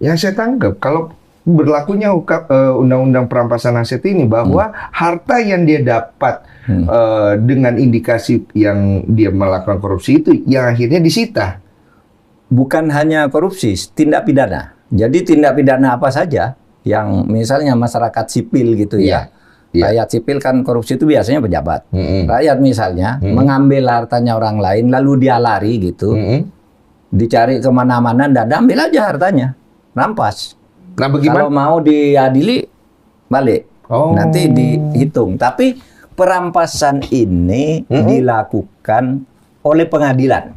Yang saya tangkap kalau berlakunya undang-undang perampasan aset ini bahwa harta yang dia dapat dengan indikasi yang dia melakukan korupsi itu yang akhirnya disita. Bukan hanya korupsi, tindak pidana. Jadi tindak pidana apa saja yang misalnya masyarakat sipil gitu ya. Rakyat sipil kan korupsi itu biasanya pejabat. Rakyat misalnya mengambil hartanya orang lain lalu dia lari gitu. Dicari kemana-mana, dan ambil aja hartanya. Rampas. Nah, bagaimana? Kalau mau diadili, balik. Nanti dihitung. Tapi perampasan ini dilakukan oleh pengadilan.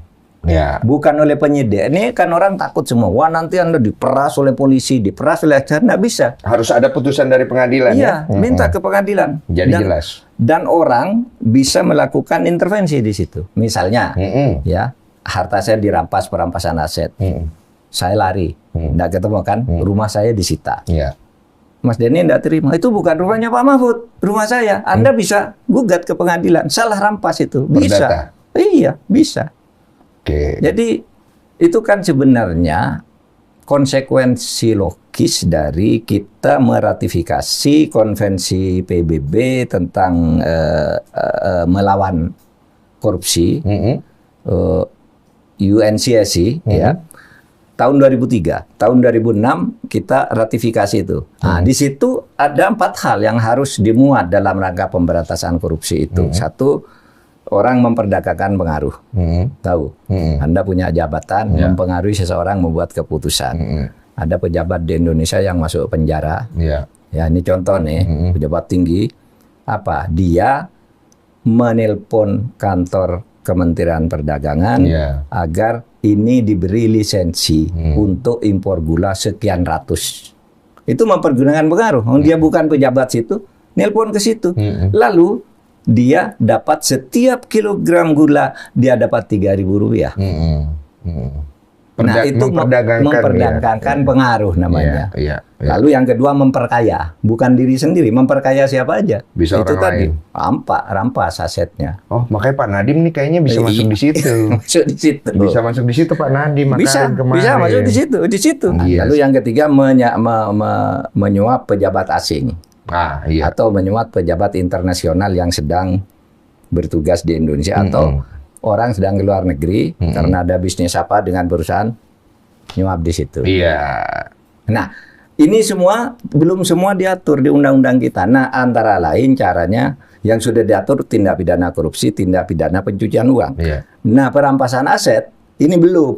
Bukan oleh penyidik. Ini kan orang takut semua. Wah, nanti Anda diperas oleh polisi, diperas oleh jaksa. Nggak bisa. Harus ada putusan dari pengadilan. Iya, minta ke pengadilan. Jadi jelas. Dan orang bisa melakukan intervensi di situ. Misalnya, ya, harta saya dirampas perampasan aset. Saya lari, nggak ketemu kan? Rumah saya disita. Mas Denny nggak terima. Itu bukan rumahnya Pak Mahfud, rumah saya. Anda bisa gugat ke pengadilan. Salah rampas itu. Bisa. Iya, bisa. Jadi itu kan sebenarnya konsekuensi logis dari kita meratifikasi konvensi PBB tentang melawan korupsi, UNCSC, ya, tahun 2003, tahun 2006 kita ratifikasi itu. Nah, di situ ada 4 hal yang harus dimuat dalam rangka pemberantasan korupsi itu. Satu, orang memperdagangkan pengaruh. Tahu, Anda punya jabatan, mempengaruhi seseorang membuat keputusan. Ada pejabat di Indonesia yang masuk penjara. Ya, ini contoh nih, pejabat tinggi. Apa? Dia menelpon kantor Kementerian Perdagangan agar ini diberi lisensi untuk impor gula sekian ratus. Itu mempergunakan pengaruh. Dia bukan pejabat situ, nelpon ke situ. Lalu dia dapat setiap kilogram gula dia dapat Rp3.000. Nah, itu memperdagangkan pengaruh namanya. Lalu yang kedua, memperkaya, bukan diri sendiri, memperkaya siapa aja. Bisa itu orang tadi lain. rampas asetnya. Oh, makanya Pak Nadiem nih kayaknya bisa masuk di situ. Masuk di situ. Bisa masuk di situ Pak Nadiem. Bisa masuk di situ. Lalu yang ketiga, menyuap pejabat asing. Atau menyuap pejabat internasional yang sedang bertugas di Indonesia atau orang sedang ke luar negeri karena ada bisnis apa dengan perusahaan, nyuap di situ. Nah, ini semua belum semua diatur di undang-undang kita. Nah, antara lain caranya yang sudah diatur tindak pidana korupsi, tindak pidana pencucian uang. Nah, perampasan aset ini belum.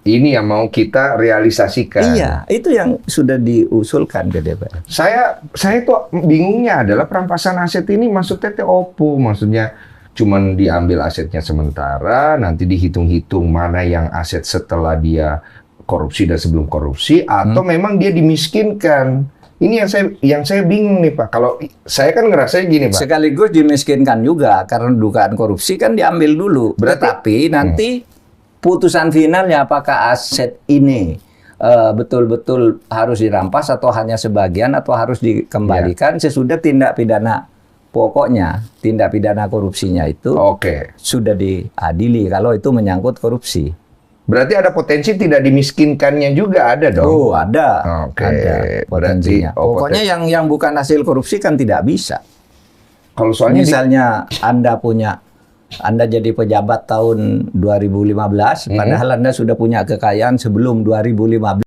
Ini yang mau kita realisasikan. Iya, itu yang sudah diusulkan ke DPR. Saya tuh bingungnya adalah perampasan aset ini maksudnya opo? Maksudnya cuman diambil asetnya sementara, nanti dihitung-hitung mana yang aset setelah dia korupsi dan sebelum korupsi, atau memang dia dimiskinkan. Ini yang saya bingung nih Pak. Kalau saya kan ngerasa gini Pak. Sekaligus dimiskinkan juga karena dugaan korupsi kan diambil dulu. Tetapi nanti putusan finalnya apakah aset ini betul-betul harus dirampas atau hanya sebagian atau harus dikembalikan sesudah tindak pidana pokoknya, tindak pidana korupsinya itu sudah diadili kalau itu menyangkut korupsi. Berarti ada potensi tidak dimiskinkannya juga ada dong? Oh, ada. Ada potensinya. Pokoknya yang bukan hasil korupsi kan tidak bisa. Kalau soalnya misalnya Anda jadi pejabat tahun 2015, padahal Anda sudah punya kekayaan sebelum 2015.